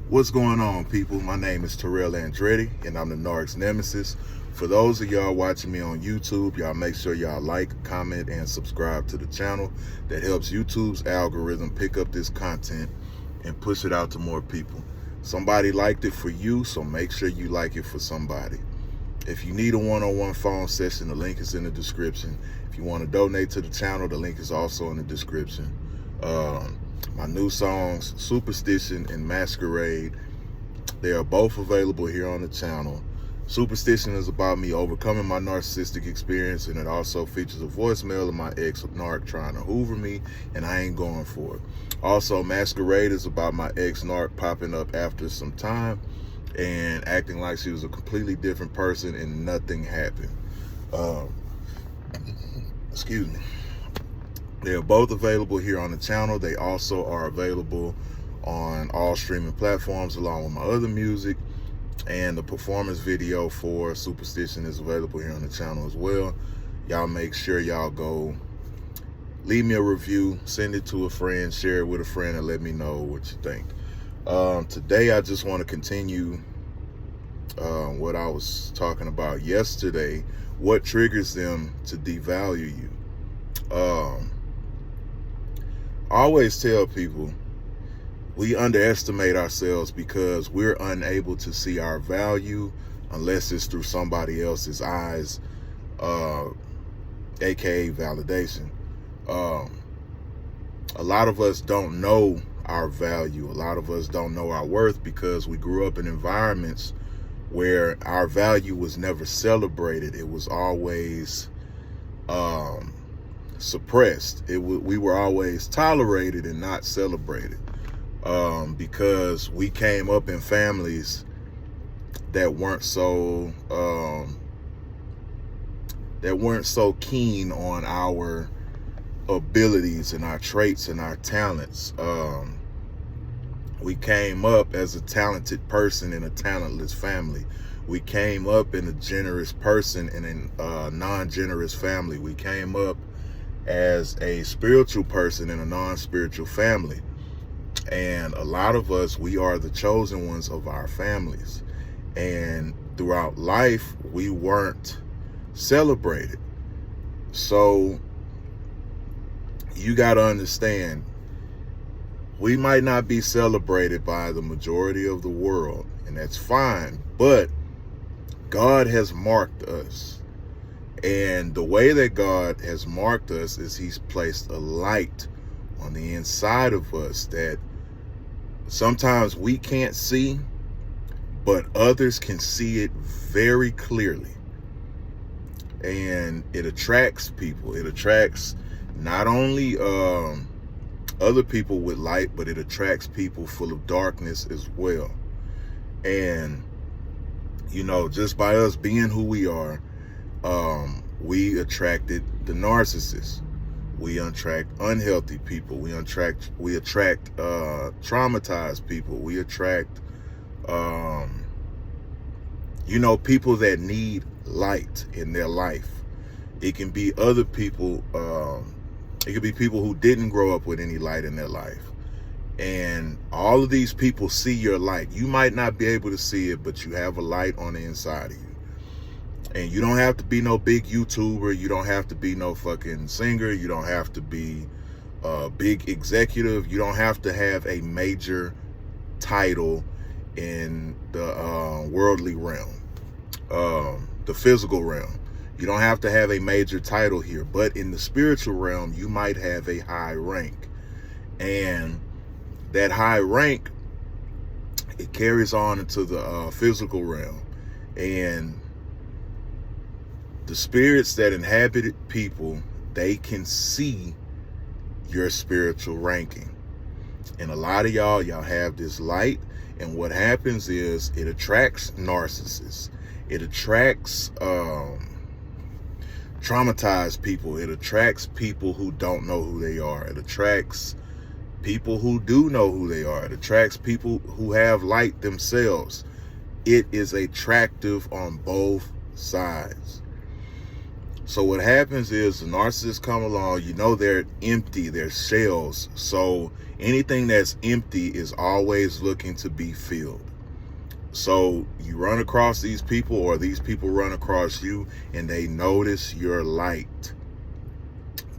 What's going on, people? My name is Terrell Andretti, and I'm the Narc's Nemesis. For those of y'all watching me on YouTube, y'all make sure y'all like, comment, and subscribe to the channel. That helps YouTube's algorithm pick up this content and push it out to more people. Somebody liked it for you, so make sure you like it for somebody. If you need a one-on-one phone session, the link is in the description. If you want to donate to the channel, the link is also in the description. My new songs, Superstition and Masquerade, they are both available here on the channel. Superstition is about me overcoming my narcissistic experience, and it also features a voicemail of my ex-narc trying to hoover me, and I ain't going for it. Also, Masquerade is about my ex-narc popping up after some time and acting like she was a completely different person and nothing happened. Excuse me. They are both available here on the channel. They also are available on all streaming platforms along with my other music, and the performance video for Superstition is available here on the channel as well. Y'all make sure y'all go leave me a review, send it to a friend, share it with a friend, and let me know what you think. Today I just want to continue what I was talking about yesterday. What triggers them to devalue you? I always tell people we underestimate ourselves because we're unable to see our value unless it's through somebody else's eyes, aka validation. A lot of us don't know our value. A lot of us don't know our worth because we grew up in environments where our value was never celebrated. It was always suppressed. We were always tolerated and not celebrated, because we came up in families that weren't so keen on our abilities and our traits and our talents. We came up as a talented person in a talentless family. We came up in a generous person in a non-generous family. We came up as a spiritual person in a non-spiritual family. And a lot of us, we are the chosen ones of our families. And throughout life, we weren't celebrated. So you got to understand, we might not be celebrated by the majority of the world, and that's fine, but God has marked us. And the way that God has marked us is he's placed a light on the inside of us that sometimes we can't see, but others can see it very clearly. And it attracts people. It attracts not only other people with light, but it attracts people full of darkness as well. And, you know, just by us being who we are, we attracted the narcissist. We attract unhealthy people. We attract traumatized people. We attract, you know, people that need light in their life. It can be other people. It could be people who didn't grow up with any light in their life. And all of these people see your light. You might not be able to see it, but you have a light on the inside of you. And you don't have to be no big YouTuber. You don't have to be no fucking singer. You don't have to be a big executive. You don't have to have a major title in the worldly realm, the physical realm. You don't have to have a major title here. But in the spiritual realm, you might have a high rank. And that high rank, it carries on into the physical realm. And the spirits that inhabit people, they can see your spiritual ranking. And a lot of y'all have this light. And what happens is it attracts narcissists. It attracts traumatized people. It attracts people who don't know who they are. It attracts people who do know who they are. It attracts people who have light themselves. It is attractive on both sides. So what happens is the narcissists come along, you know, they're empty, they're shells. So anything that's empty is always looking to be filled. So you run across these people, or these people run across you, and they notice your light.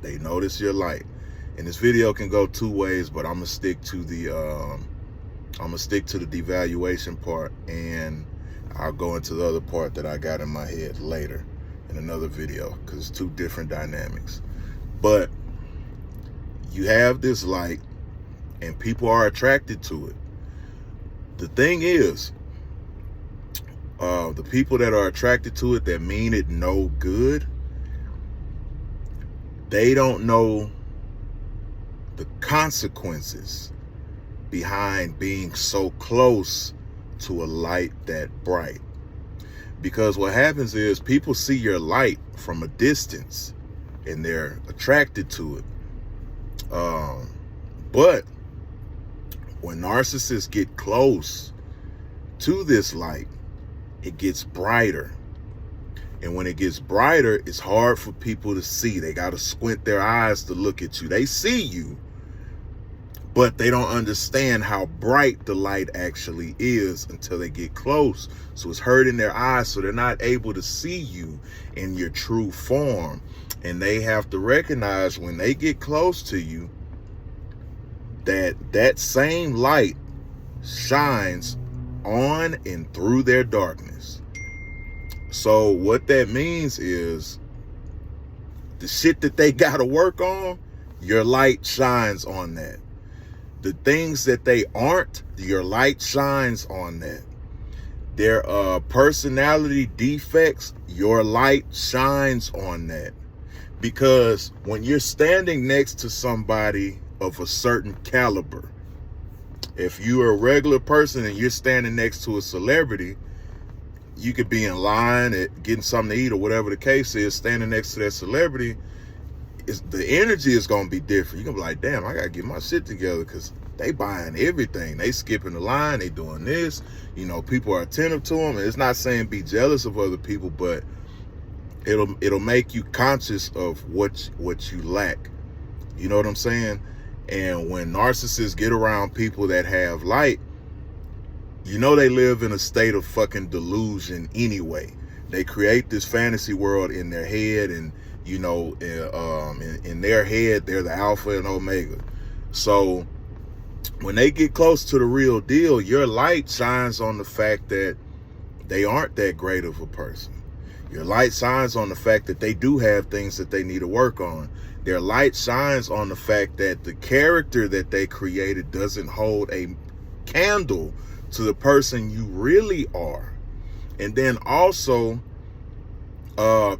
They notice your light. And this video can go two ways, but I'm gonna stick to the devaluation part, and I'll go into the other part that I got in my head later in another video, because it's two different dynamics. But you have this light and people are attracted to it. The thing is, the people that are attracted to it, that mean it no good, they don't know the consequences behind being so close to a light that bright. Because what happens is people see your light from a distance and they're attracted to it. But when narcissists get close to this light, it gets brighter. And when it gets brighter, it's hard for people to see. They got to squint their eyes to look at you. They see you, but they don't understand how bright the light actually is until they get close. So it's hurting their eyes, so they're not able to see you in your true form. And they have to recognize when they get close to you that that same light shines on and through their darkness. So what that means is the shit that they got to work on, your light shines on that. The things that they aren't, your light shines on that. Their personality defects, your light shines on that. Because when you're standing next to somebody of a certain caliber, if you're a regular person and you're standing next to a celebrity, you could be in line at getting something to eat or whatever the case is, standing next to that celebrity, the energy is going to be different. You're going to be like, damn, I got to get my shit together, because they buying everything. They skipping the line. They doing this. You know, people are attentive to them. And it's not saying be jealous of other people, but it'll make you conscious of what you lack. You know what I'm saying? And when narcissists get around people that have light, you know they live in a state of fucking delusion anyway. They create this fantasy world in their head, and you know, in their head, they're the alpha and omega. So when they get close to the real deal, your light shines on the fact that they aren't that great of a person. Your light shines on the fact that they do have things that they need to work on. Their light shines on the fact that the character that they created doesn't hold a candle to the person you really are. And then also,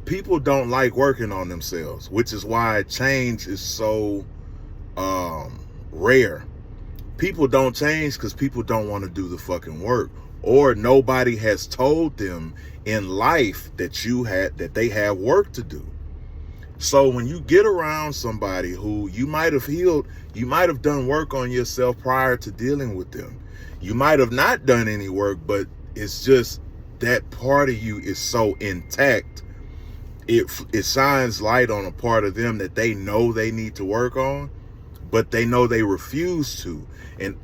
people don't like working on themselves, which is why change is so rare. People don't change because people don't want to do the fucking work, or nobody has told them in life that they have work to do. So when you get around somebody who you might have healed, you might have done work on yourself prior to dealing with them. You might have not done any work, but it's just that part of you is so intact. It shines light on a part of them that they know they need to work on, but they know they refuse to. And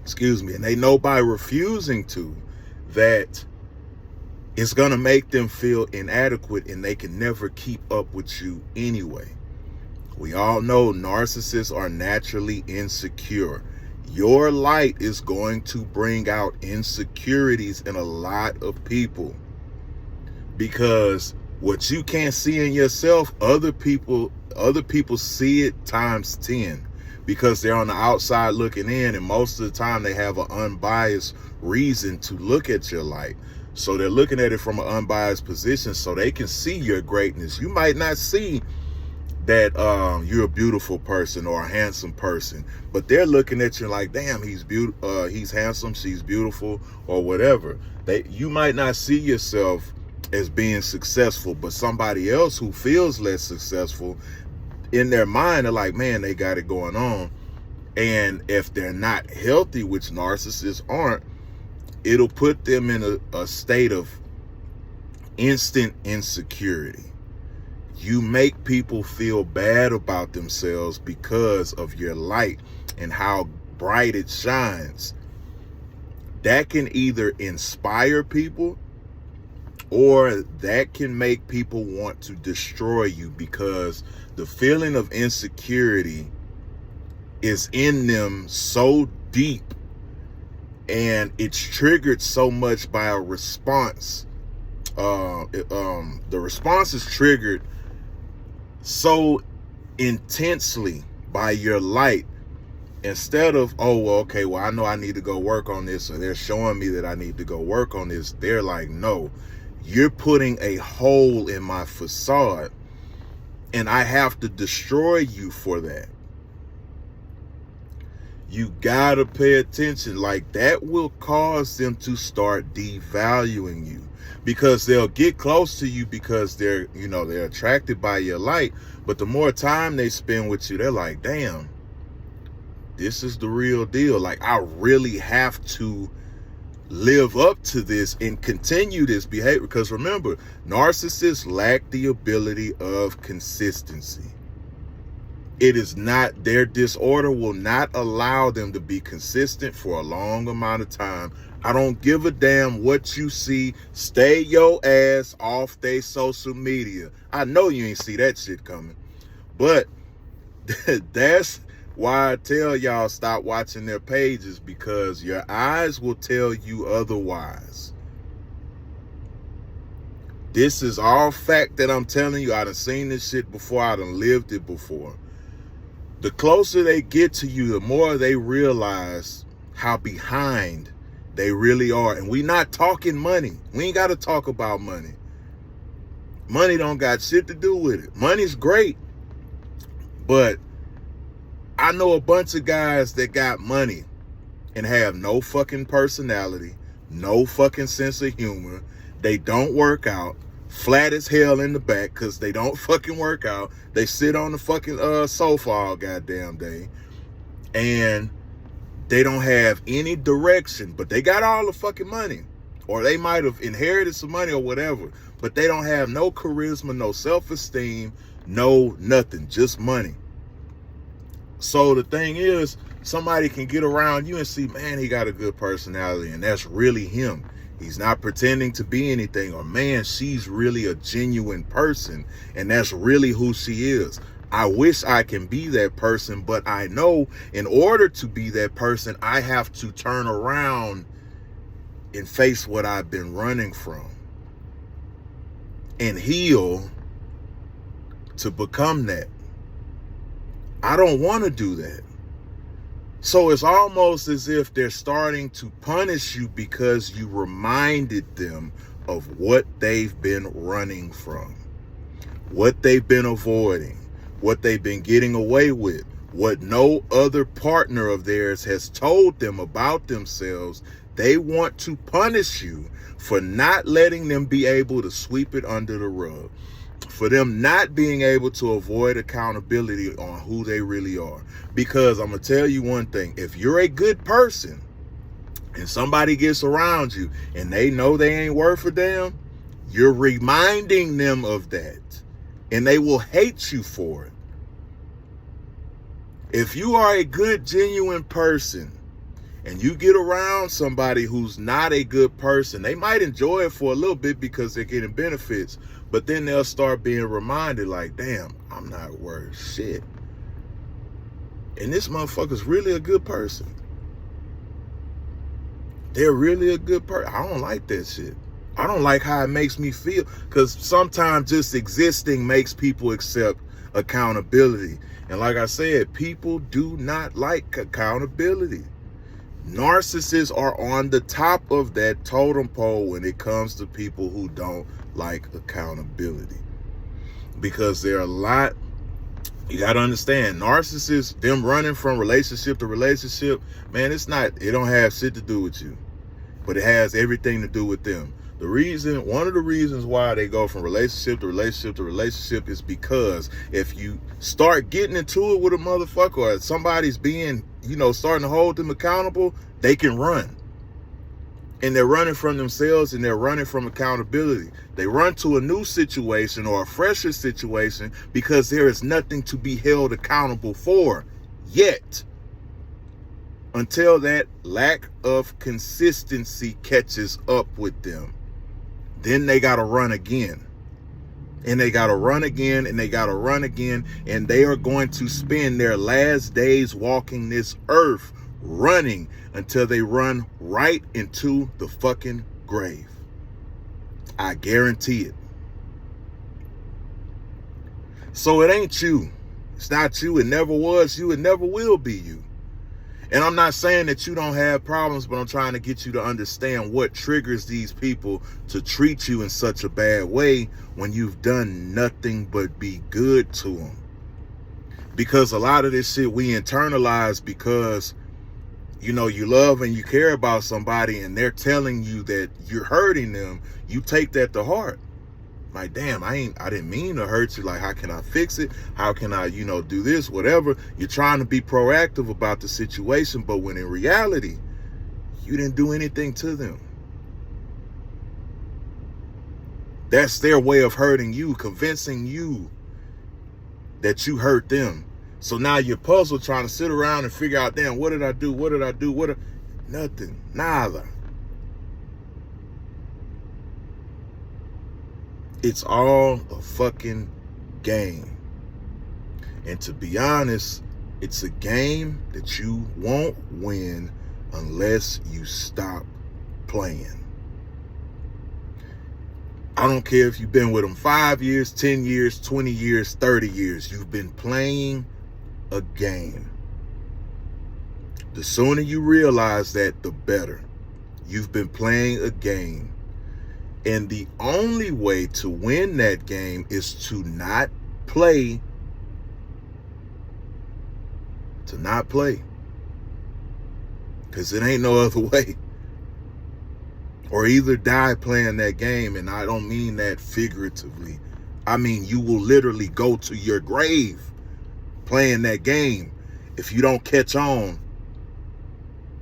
excuse me, and they know by refusing to that it's going to make them feel inadequate, and they can never keep up with you anyway. We all know narcissists are naturally insecure. Your light is going to bring out insecurities in a lot of people, because what you can't see in yourself, other people see it times 10, because they're on the outside looking in, and most of the time they have an unbiased reason to look at your light. So they're looking at it from an unbiased position so they can see your greatness. You might not see that you're a beautiful person or a handsome person, but they're looking at you like, damn, he's beautiful, he's handsome, she's beautiful, or whatever. You might not see yourself as being successful, but somebody else who feels less successful, in their mind, they're like, man, they got it going on. And if they're not healthy, which narcissists aren't, it'll put them in a state of instant insecurity. You make people feel bad about themselves because of your light and how bright it shines. That can either inspire people, or that can make people want to destroy you, because the feeling of insecurity is in them so deep, and it's triggered so much by a response. The response is triggered so intensely by your light. Instead of, oh, well, okay, well, I know I need to go work on this, or they're showing me that I need to go work on this, they're like, no, you're putting a hole in my facade, and I have to destroy you for that. You gotta pay attention. Like, that will cause them to start devaluing you, because they'll get close to you because they're attracted by your light. But the more time they spend with you, they're like, damn, this is the real deal. Like, I really have to live up to this and continue this behavior. Because remember, narcissists lack the ability of consistency. It is not, their disorder will not allow them to be consistent for a long amount of time. I don't give a damn what you see. Stay your ass off they social media. I know you ain't see that shit coming. But that's why I tell y'all stop watching their pages, because your eyes will tell you otherwise. This is all fact that I'm telling you. I done seen this shit before. I done lived it before. The closer they get to you, the more they realize how behind they really are. And we not talking money. We ain't got to talk about money. Money don't got shit to do with it. Money's great. But I know a bunch of guys that got money and have no fucking personality, no fucking sense of humor. They don't work out, flat as hell in the back because they don't fucking work out. They sit on the fucking sofa all goddamn day, and they don't have any direction, but they got all the fucking money, or they might have inherited some money or whatever, but they don't have no charisma, no self-esteem, no nothing, just money. So the thing is, somebody can get around you and see, man, he got a good personality, and that's really him. He's not pretending to be anything. Or, man, she's really a genuine person, and that's really who she is. I wish I can be that person, but I know in order to be that person, I have to turn around and face what I've been running from and heal to become that. I don't want to do that. So it's almost as if they're starting to punish you because you reminded them of what they've been running from, what they've been avoiding, what they've been getting away with, what no other partner of theirs has told them about themselves. They want to punish you for not letting them be able to sweep it under the rug, for them not being able to avoid accountability on who they really are. Because I'm going to tell you one thing, if you're a good person and somebody gets around you and they know they ain't worth a damn, you're reminding them of that, and they will hate you for it. If you are a good, genuine person and you get around somebody who's not a good person, they might enjoy it for a little bit because they're getting benefits, but then they'll start being reminded like, damn, I'm not worth shit. And this motherfucker's really a good person. They're really a good person. I don't like that shit. I don't like how it makes me feel, because sometimes just existing makes people accept accountability. And like I said, people do not like accountability. Narcissists are on the top of that totem pole when it comes to people who don't like accountability, because there are a lot. You got to understand, narcissists, them running from relationship to relationship, man, it don't have shit to do with you, but it has everything to do with them. One of the reasons why they go from relationship to relationship to relationship is because if you start getting into it with a motherfucker, or somebody's being, starting to hold them accountable, they can run. And they're running from themselves and they're running from accountability. They run to a new situation or a fresher situation because there is nothing to be held accountable for yet, until that lack of consistency catches up with them. Then they got to run again. And they got to run again, and they got to run again, and they are going to spend their last days walking this earth running until they run right into the fucking grave. I guarantee it. So it ain't you. It's not you. It never was you. It never will be you. And I'm not saying that you don't have problems, but I'm trying to get you to understand what triggers these people to treat you in such a bad way when you've done nothing but be good to them. Because a lot of this shit we internalize because, you know, you love and you care about somebody and they're telling you that you're hurting them. You take that to heart. Like, damn, I didn't mean to hurt you. Like, how can I fix it? How can I, do this, whatever? You're trying to be proactive about the situation, but when in reality, you didn't do anything to them. That's their way of hurting you, convincing you that you hurt them. So now you're puzzled trying to sit around and figure out, damn, what did I do? What did I do? Nothing, nada. It's all a fucking game. And to be honest, it's a game that you won't win unless you stop playing. I don't care if you've been with them 5 years, 10 years, 20 years, 30 years. You've been playing a game. The sooner you realize that, the better. You've been playing a game. And the only way to win that game is to not play. To not play. Because it ain't no other way. Or either die playing that game. And I don't mean that figuratively. I mean, you will literally go to your grave playing that game if you don't catch on.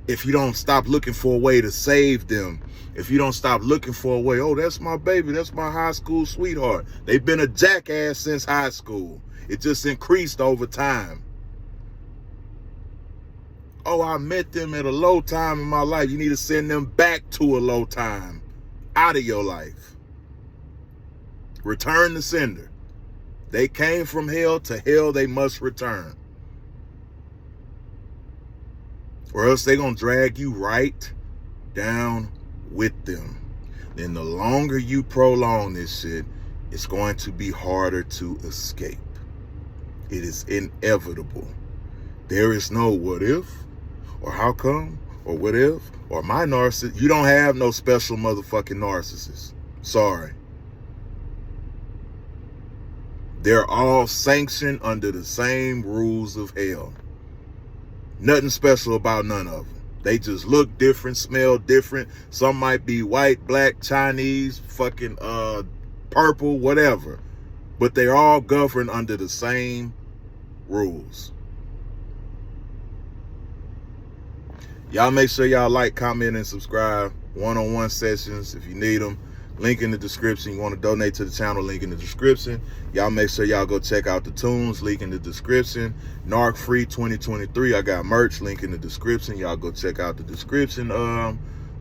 If you don't stop looking for a way to save them. If you don't stop looking for a way, oh, that's my baby, that's my high school sweetheart. They've been a jackass since high school. It just increased over time. Oh, I met them at a low time in my life. You need to send them back to a low time out of your life. Return the sender. They came from hell, to hell they must return. Or else they're going to drag you right down with them. Then the longer you prolong this shit, it's going to be harder to escape. It is inevitable. There is no what if, or how come, or what if, or my narcissist. You don't have no special motherfucking narcissist. Sorry. They're all sanctioned under the same rules of hell. Nothing special about none of them. They just look different, smell different. Some might be white, black, Chinese, fucking purple, whatever. But they're all governed under the same rules. Y'all make sure y'all like, comment, and subscribe. One-on-one sessions if you need them. Link in the description. You want to donate to the channel, link in the description. Y'all make sure y'all go check out the tunes, link in the description. Narc Free 2023. I got merch, link in the description. Y'all go check out the description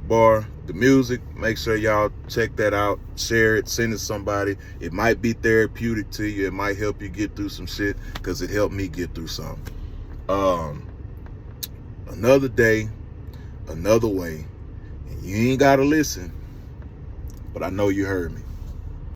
bar, the music. Make sure y'all check that out. Share it, send it to somebody. It might be therapeutic to you. It might help you get through some shit, because it helped me get through something. Another day, another way. And you ain't got to listen. But I know you heard me.